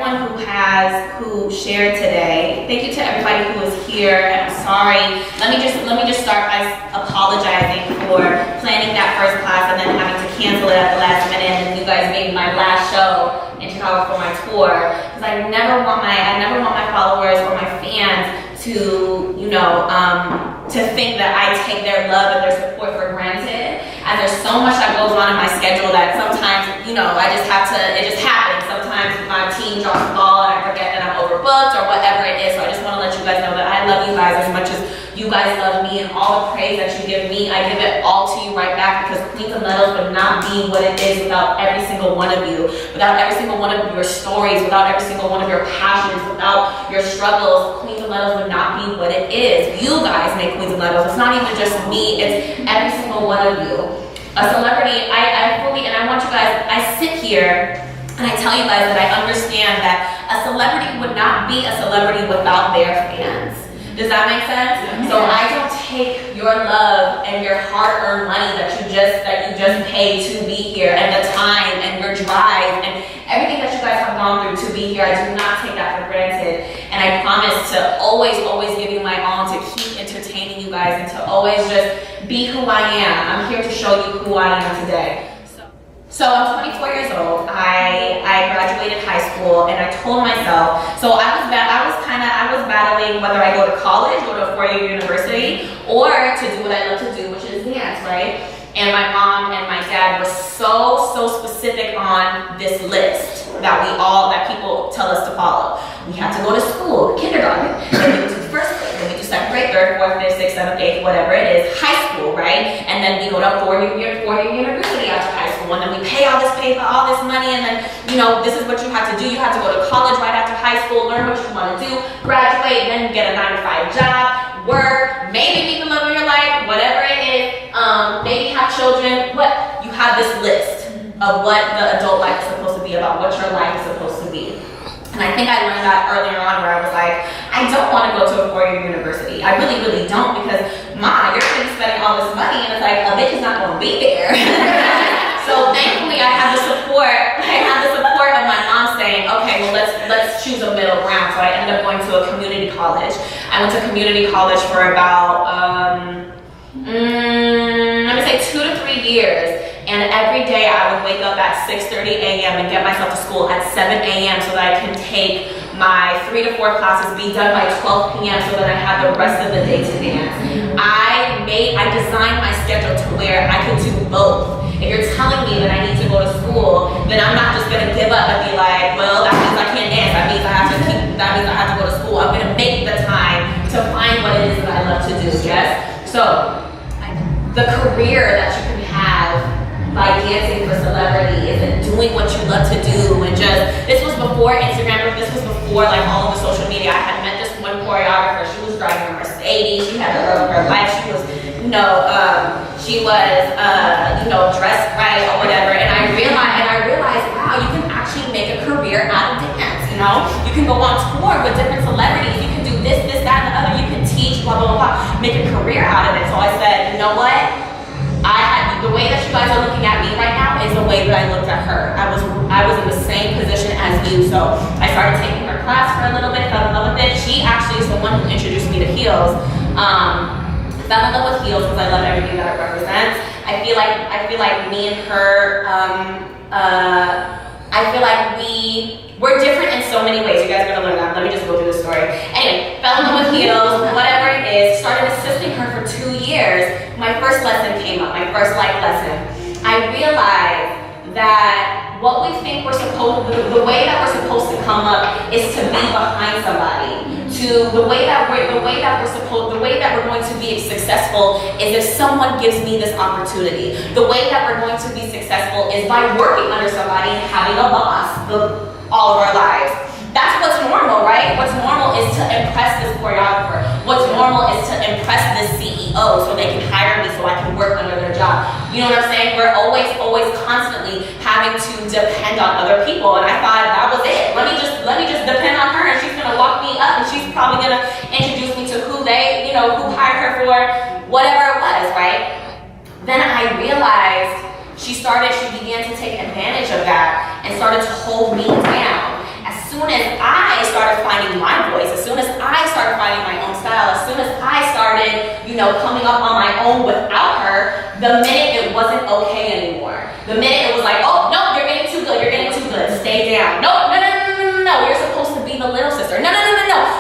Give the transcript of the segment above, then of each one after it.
everyone who shared today. Thank you to everybody who was here. And I'm sorry. Let me just start by apologizing for planning that first class and then having to cancel it at the last minute. And you guys made my last show in Chicago for my tour, because I never want my followers or my fans to, to think that I take their love and their support for granted. And there's so much that goes on in my schedule that sometimes, it just happens. Sometimes my team drops the ball and I forget that I'm overbooked or whatever it is. So I just want to let you guys know that I love you guys as much as you guys love me, and all the praise that you give me, I give it all to you right back, because Queens of Metals would not be what it is without every single one of you, without every single one of your stories, without every single one of your passions, without your struggles. Queens of Metals would not be what it is. You guys make Queens of Metals. It's not even just me, it's every single one of you. A celebrity, I want you guys, I sit here and I tell you guys that I understand that a celebrity would not be a celebrity without their fans. Does that make sense? Yeah. So I don't take your love and your hard-earned money that you just paid to be here, and the time and your drive and everything that you guys have gone through to be here. I do not take that for granted, and I promise to always give you my all, to keep entertaining you guys, and to always just be who I am. I'm here to show you who I am today. So I'm 24 years old. I graduated high school, and I told myself, so I was battling whether I go to college, go to a 4-year university, or to do what I love to do, which is dance, right? And my mom and my dad were so specific on this list that people tell us to follow. We have to go to school, kindergarten, then we do first grade, then we do second grade, third, fourth, fifth, sixth, seventh, eighth, whatever it is, high school, right? And then we go to 4-year university after high school, and then we pay all this money, and then, this is what you have to do. You have to go to college right after high school, learn what you want to do, graduate, then get a 9-to-5 job, work, maybe make the love of your life, whatever it is, maybe have children, but you have this list of what the adult life is supposed to be about, what your life is supposed to be. And I think I learned that earlier on, where I was like, I don't want to go to a 4-year university. I really don't, because Ma, you're going to be spending all this money, and it's like, a bitch is not going to be there. So thankfully I had the support of my mom saying, okay, well let's choose a middle ground. So I ended up going to a community college. I went to community college for about, let me say 2 to 3 years. And every day I would wake up at 6:30 a.m. and get myself to school at 7 a.m. so that I can take my 3 to 4 classes, be done by 12 p.m. so that I have the rest of the day to dance. I designed my schedule to where I could do both. If you're telling me that I need to go to school, then I'm not just gonna give up and be like, well, that means I can't dance. That means I have to go to school. I'm gonna make the time to find what it is that I love to do. Yes. So the career that you can have by dancing for celebrity and doing what you love to do, and this was before Instagram, this was before like all of the social media. I had met this one choreographer. She was driving a Mercedes. She had the love of her life. She was, dressed right or whatever. And I realized, wow, you can actually make a career out of dance. You can go on tour with different celebrities. You can do this, that, and the other. You can teach, blah, blah, blah, make a career out of it. So I said, you know what? The way that you guys are looking at me right now is the way that I looked at her. I was in the same position as you. So I started taking her class for a little bit, fell in love with it. She actually is the one who introduced me to heels. Fell in love with heels because I love everything that it represents. I feel like me and her, I feel like we're different in so many ways. You guys are gonna learn that. Let me just go through the story. Anyway, fell in love with heels, whatever it is, started assisting her for 2 years. My first lesson came up, my first life lesson. I realized that what we think the way that we're supposed to come up is to be behind somebody. The way that we're going to be successful is if someone gives me this opportunity. The way that we're going to be successful is by working under somebody and having a boss all of our lives. That's what's normal, right? What's normal is to impress this choreographer. What's normal is to impress this CEO so they can hire me so I can work under their job. You know what I'm saying? We're always constantly having to depend on other people, and I thought that was it. Let me just depend on her, and she's gonna lock me up, and she's probably gonna introduce me to who hired her for whatever it was, right? Then I realized she began to take advantage of that and started to hold me down. As soon as I started finding my voice, as soon as I started finding my own style, as soon as I started, coming up on my own without her, the minute it wasn't okay anymore. The minute it was like, oh, no, you're getting too good, stay down. No, you're supposed to be the little sister. No,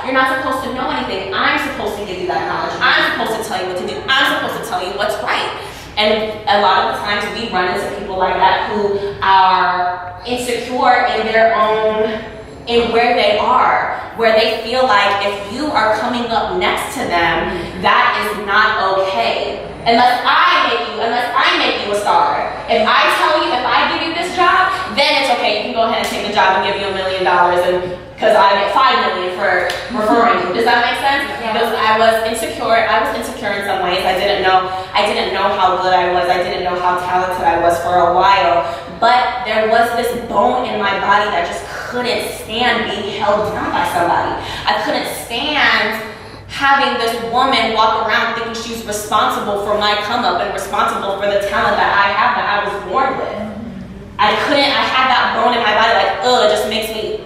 you're not supposed to know anything. I'm supposed to give you that knowledge. I'm supposed to tell you what to do. I'm supposed to tell you what's right. And a lot of the times we run into people like that who are insecure in their own, in where they are, where they feel like if you are coming up next to them, that is not okay. Unless I make you a star. If I give you this job, then it's okay. You can go ahead and take the job and give you $1 million, and because I get $5 million for referring you. Does that make sense? Yeah. Because I was insecure in some ways. I didn't know how good I was. I didn't know how talented I was for a while. But there was this bone in my body that just couldn't stand being held down by somebody. I couldn't stand having this woman walk around thinking she's responsible for my come up and responsible for the talent that I have, that I was born with. I had that bone in my body, like, it just makes me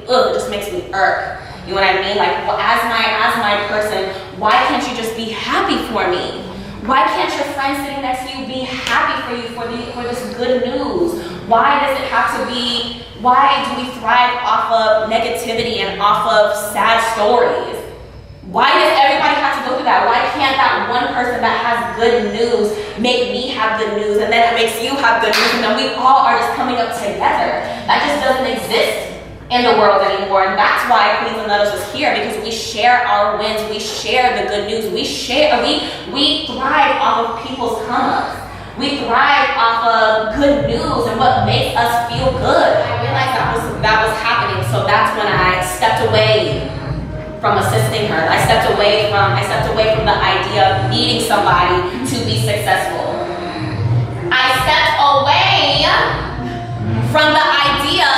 irk. You know what I mean? Like, well, as my person, why can't you just be happy for me? Why can't your friend sitting next to you be happy for you for this good news? Why do we thrive off of negativity and off of sad stories? Why does everybody have to go through that? Why can't that one person that has good news make me have good news, and then it makes you have good news, and then we all are just coming up together? That just doesn't exist in the world anymore, and that's why Queens and Letters is here, because we share our wins, we share the good news, we thrive off of people's come-ups. We thrive off of good news and what makes us feel good. I realized that was happening, so that's when I stepped away from assisting her. I stepped away from the idea of needing somebody to be successful. I stepped away from the idea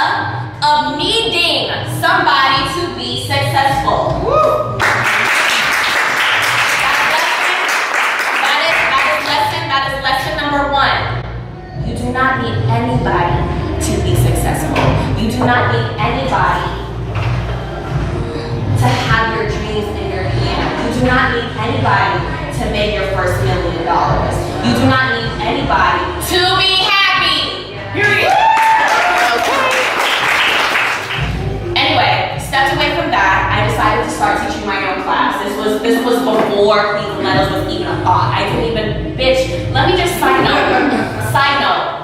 of needing somebody to be successful. Woo. That is lesson number 1. You do not need anybody to be successful. You do not need anybody to have your dreams in your hand. You do not need anybody to make your first $1 million. You do not need anybody to be happy. Period. Okay. Anyway, stepped away from that. I decided to start teaching my own class. This was before Queens and Letters was even a thought. I didn't even, let me just side note,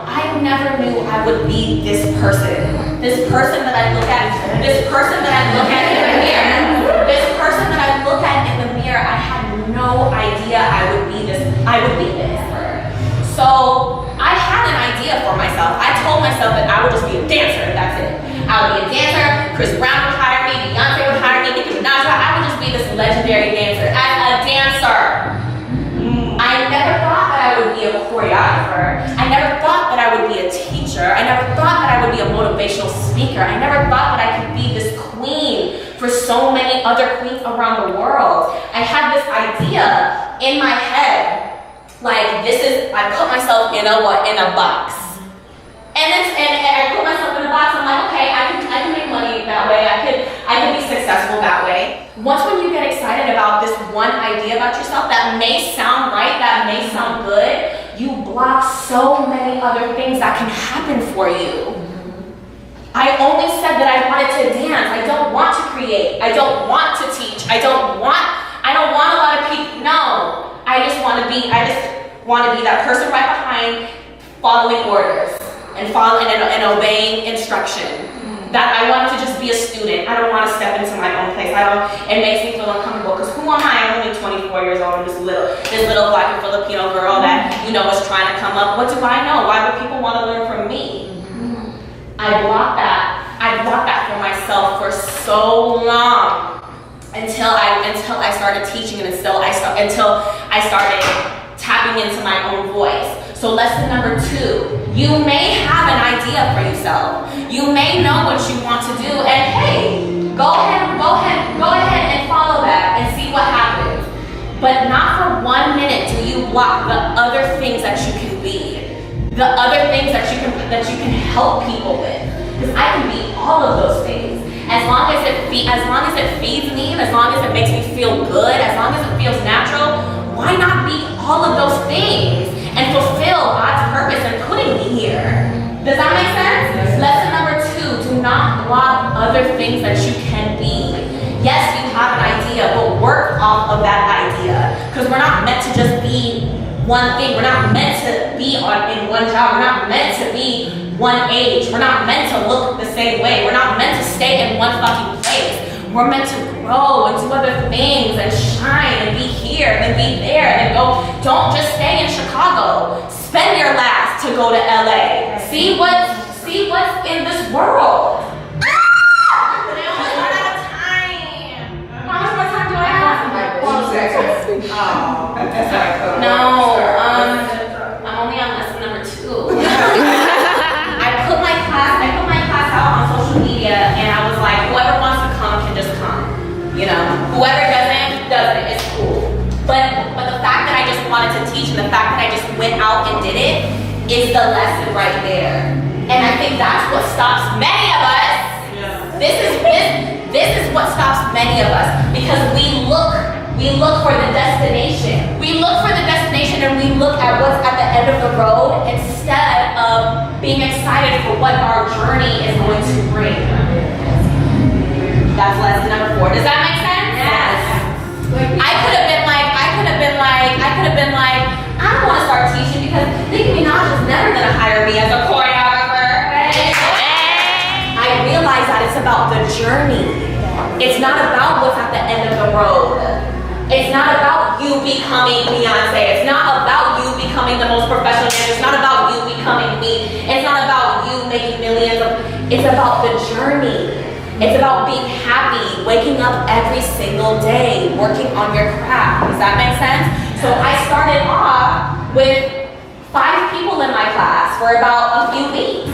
I never knew I would be this person. This person that I look at in the mirror. This person that I look at in the mirror, I had no idea I would be this. So I had an idea for myself. I told myself that I would just be a dancer, and that's it. I would be a dancer, Chris Brown would hire me, Beyonce would hire me, Nicki Minaj, I would just be this legendary dancer. As a dancer, I never thought that I would be a choreographer. I never thought that I would be a teacher. I never thought that I would be a motivational speaker. I never thought that I could be this queen for so many other queens around the world. I had this idea in my head, like I put myself in a box. And I put myself in a box, I'm like, okay, I can make money that way, I could be successful that way. Once when you get excited about this one idea about yourself that may sound right, that may sound good, you block so many other things that can happen for you. I only said that I wanted to dance. I don't want to create. I don't want to teach. I don't want a lot of people. No, I just want to be that person right behind, following orders and obeying instruction. That I wanted to just be a student. I don't want to step into my own place. It makes me feel uncomfortable, because who am I? I'm only 24 years old. I'm this little Black and Filipino girl that is trying to come up. What do I know? Why would people want to learn from me? I blocked that for myself for so long until I started teaching, and until I started tapping into my own voice. So lesson number 2, you may have an idea for yourself. You may know what you want to do, and hey, go ahead and follow that and see what happens. But not for 1 minute do you block the other things that you can be, the other things that you can help people with. Because I can be all of those things. as long as it feeds me, and as long as it makes me feel good, as long as it feels natural, why not be all of those things and fulfill God's purpose in putting me here? Does that make sense? Yes. Lesson number 2, do not block other things that you can be. Yes, you have an idea, but work off of that idea. Because we're not meant to just be one thing. We're not meant to be in one job. We're not meant to be one age. We're not meant to look the same way. We're not meant to stay in one fucking place. We're meant to grow and do other things and shine and be here and be there and go. Don't just stay in Chicago. Spend your last to go to LA. See what's in this world. I'm only on lesson number 2. I put my class out on social media, and I was like, whoever wants to come can just come. You know, whoever doesn't. It's cool. But the fact that I just wanted to teach, and the fact that I just went out and did it, is the lesson right there. And I think that's what stops many of us. This is what stops many of us, because we look for the destination. We look for the destination and we look at what's at the end of the road instead of being excited for what our journey is going to bring. That's lesson number 4. Does that make sense? Yes. I could have been like, I don't want to start teaching because Nicki Minaj is never gonna hire me as a choreographer. I realize that it's about the journey. It's not about what's at the end of the road. It's not about you becoming Beyonce. It's not about you becoming the most professional dancer. It's not about you becoming me. It's not about you making millions of. It's about the journey. It's about being happy, waking up every single day, working on your craft. Does that make sense? So I started off with 5 people in my class for about a few weeks.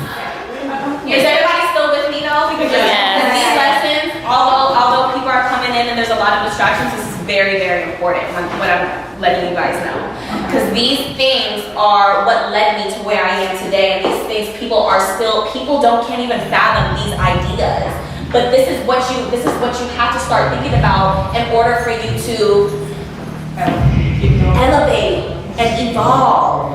Is everybody still with me though? Because these lessons, although people are coming in and there's a lot of distractions, this is very, very important what I'm letting you guys know. Because these things are what led me to where I am today. And these things people can't even fathom these ideas. But this is what you have to start thinking about in order for you to elevate and evolve.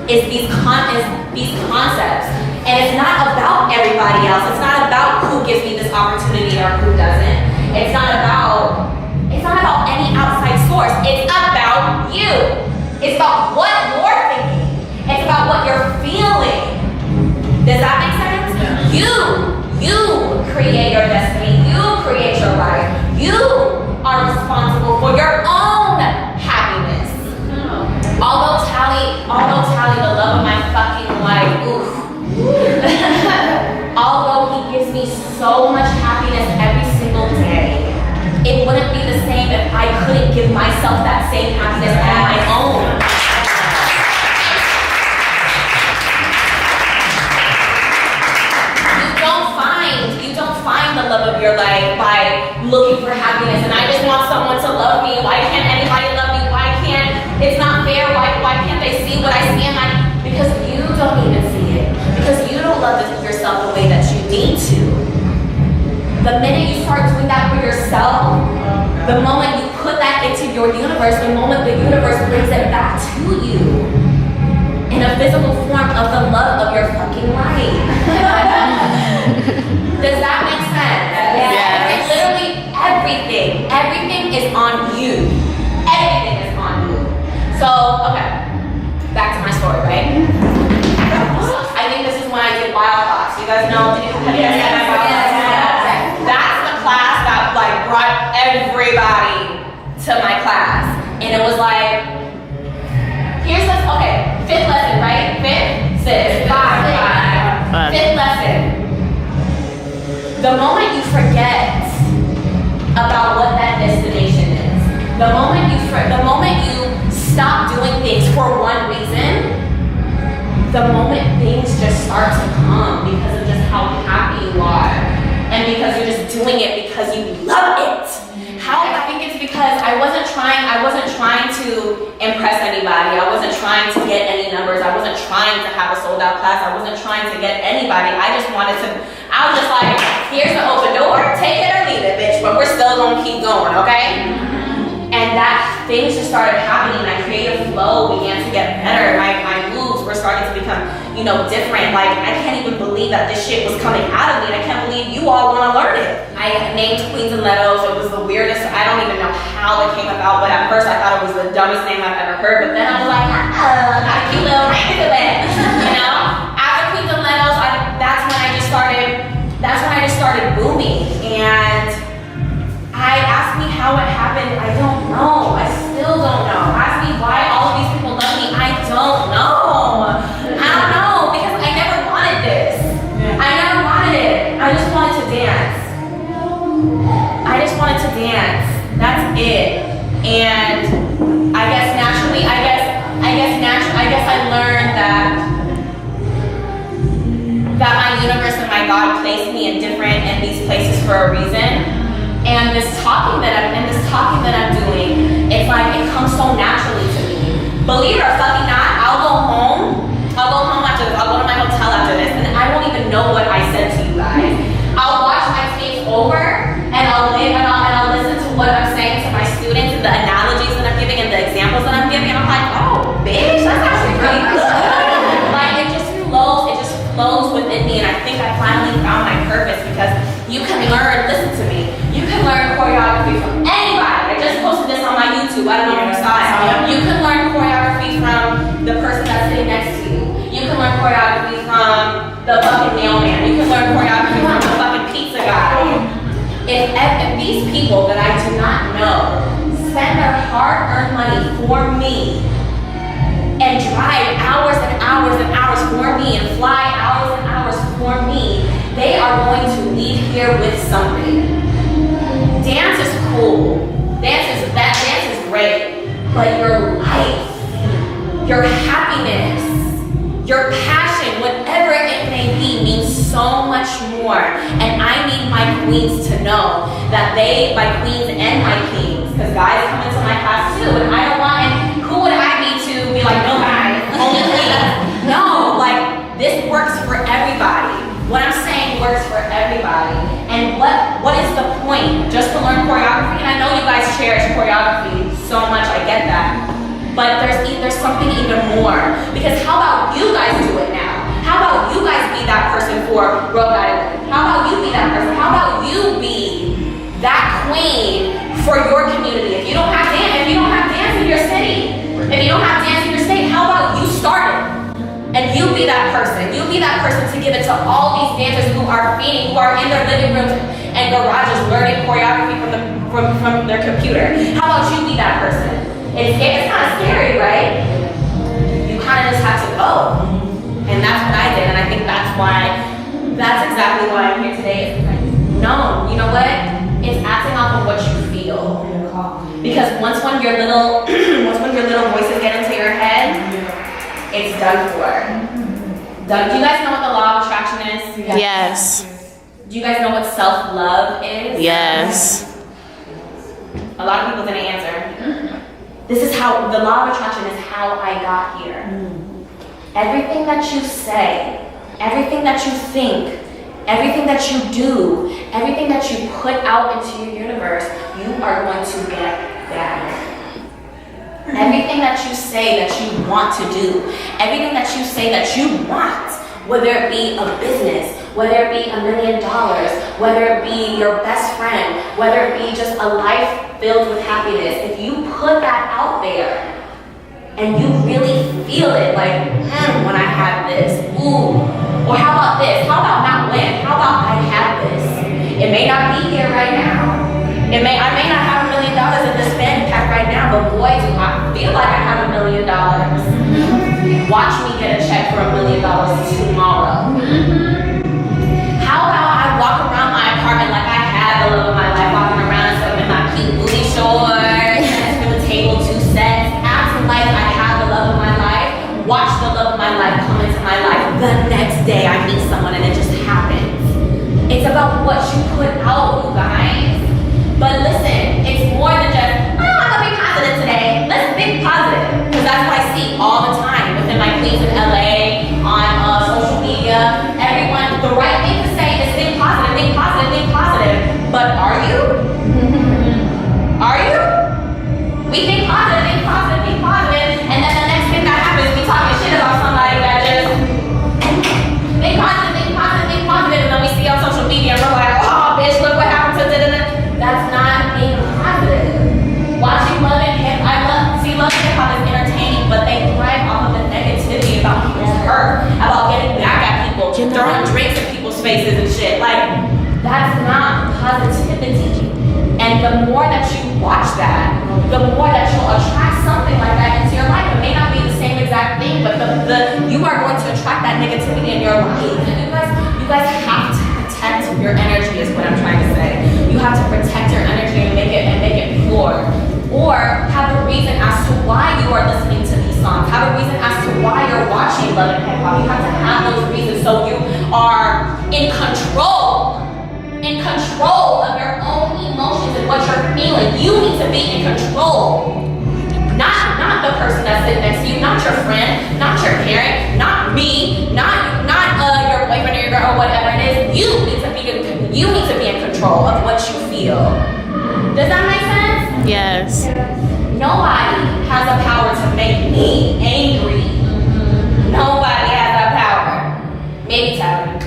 Is these concepts. And it's not about everybody else. It's not about who gives me this opportunity or who doesn't. It's not about any outside source. It's about you. It's about what you're thinking. It's about what you're feeling. Does that make sense? Yeah. You create your destiny. You create your life. You are responsible for your own happiness. Although Tally, the love of my fucking life, oof. Although he gives me so much happiness every single day, it wouldn't be the same if I couldn't give myself that same happiness on my own. You don't find the love of your life by looking for happiness. And I just want someone to love me. Why can't anybody love me? Why can't? It's not fair. Why can't they see what I see in my? Because you don't even see it. Because you don't love yourself the way that you need to. The minute you start doing that for yourself, the moment you put that into your universe, the moment the universe brings it back to you in a physical form of the love of your fucking life. Does that make sense? Yes. Literally everything is on you. Everything is on you. So, okay, back to my story, right? I think this is when I did wild thoughts. You guys know? Have you guys had my wild thoughts? That's the class that brought everybody to my class. And it was like, here's this, 5th lesson, right? 5th, 6th, 5. 5th lesson. The moment you forget about what that destination is, the moment you stop doing things for one reason, the moment things just start to come because of just how happy you are, and because you're just doing it because you love it. I think it's because I wasn't trying to impress anybody. I wasn't trying to get any numbers. I wasn't trying to have a sold out class. I wasn't trying to get anybody. I was just like, here's the open door, take it or leave it, bitch, but we're still gonna keep going, okay? And that things just started happening. My creative flow began to get better. My moves were starting to become, different. Like, I can't even believe that this shit was coming out of me, and I can't believe you all want to learn it. I named Queens and Letos. It was the weirdest. I don't even know how it came about, but at first I thought it was the dumbest name I've ever heard. But then I was like, got a cute little ring to it, After Queens and Letos, that's when I just started booming. And ask me how it happened. I don't know. I still don't know. Ask me why all of these people love me. I don't know. Because I never wanted this. I never wanted it. I just wanted to dance. That's it. And I guess naturally, I learned that my universe and my God placed me in these places for a reason. And this talking that I'm doing, it's like it comes so naturally to me. Believe it or fucking not, I'll go home after this. I'll go to my hotel after this, and I won't even know what I said to you guys. I'll watch my tapes over, and I'll listen to what I'm saying to my students, and the analogies that I'm giving, and the examples that I'm giving, and I'm like, oh, bitch, that's actually really good. Like, it just flows within me, and I think I finally found my purpose, because you can learn, listen to me, you can learn choreography from anybody. I just posted this on my YouTube, I don't know if you saw it. You can learn choreography from the person that's sitting next to you. You can learn choreography from the fucking mailman. You can learn choreography from the fucking pizza guy. If these people that I do not know spend their hard-earned money for me, and drive hours and hours and hours for me, and fly hours and hours for me, they are going to leave here with something. Dance is cool. Dance is great. But your life, your happiness, your passion, whatever it may be, means so much more. And I need my queens to know that my queens and my kings, because guys come into my class too, and I don't want, and who would I be to be like, no guys, only queens? No, like, this works for everybody. What I'm saying works for everybody. And what is the point? Just to learn choreography? And I know you guys cherish choreography so much, I get that. But there's something even more. Because how about you guys do it now? How about you guys be that person for Rhode Island? How about you be that person? How about you be that queen for your community? If you don't have dance in your city, if you don't have dance in your state, how about you start it? And you be that person. You be that person to give it to all these dancers who are feeding, who are in their living rooms and garages learning choreography from their computer. How about you be that person? It's kind of scary, right? You kind of just have to go. And that's what I did. And I think that's exactly why I'm here today. No, you know what? It's acting off of what you feel. Because once one of your little voices get into your head, it's done for. Do you guys know what the law of attraction is? Yes. Do you guys know what self-love is? Yes. A lot of people didn't answer. This is how, the law of attraction is how I got here. Everything that you say, everything that you think, everything that you do, everything that you put out into your universe, you are going to get back. Everything that you say that you want to do, everything that you say that you want, whether it be a business, whether it be $1 million, whether it be your best friend, whether it be just a life filled with happiness, if you put that out there and you really feel it, like, when I have this, ooh, or how about this, how about not when, how about I have this, it may not be here right now. I may not have $1 million in this fanny pack right now, but boy, do I feel like I have $1 million. Watch me get a check for $1 million tomorrow. How about I walk around my apartment like I had the love of my life, walking around in my cute booty shorts, for the table 2 sets, acting like I have the love of my life. Watch the love of my life come into my life. The next day I meet someone and it just happens. It's about what you put out, you guys. But listen, it's more than just, I'm gonna be positive today. Let's be positive, because that's the right thing to say is think positive, think positive, think positive. But are you? Are you? We think positive, think positive, think positive, and then the next thing that happens, we talking shit about somebody that just think positive, think positive, think positive, and then we see on social media and we're like, oh bitch, look what happened to da-da-da. That's not being positive. Watching Love and Hip, Love and Hip Hop is entertaining, but they thrive off of the negativity about people's hurt, about getting back at people, throwing drinks in people's faces and shit. Like, that's not positivity. And the more that you watch that, the more that you'll attract something like that into your life. It may not be the same exact thing, but you are going to attract that negativity in your life. And you guys have to protect your energy is what I'm trying to say. You have to protect your energy and make it pure. Or have a reason as to why you are listening to these songs. Have a reason as to why you're watching Love and Hip Hop. You have to have those reasons so you are in control of your own emotions and what you're feeling. You need to be in control. Not the person that's sitting next to you, not your friend, not your parent, not me, not your boyfriend or your girl or whatever it is. You need to be in control of what you feel. Does that make sense? Yes. Nobody has the power to make me angry. Nobody has that power. Maybe Tyler.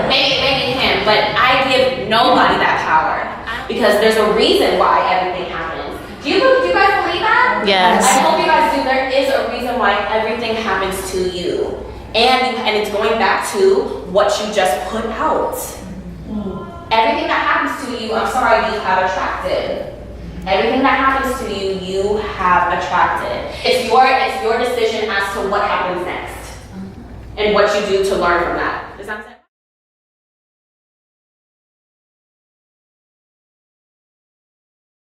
Maybe him. But I give nobody that power because there's a reason why everything happens. Do you guys believe that? Yes. I hope you guys do. There is a reason why everything happens to you, and it's going back to what you just put out. Everything that happens to you, I'm sorry, you have attracted. Everything that happens to you, you have attracted. It's your decision as to what happens next and what you do to learn from that. Does that make sense?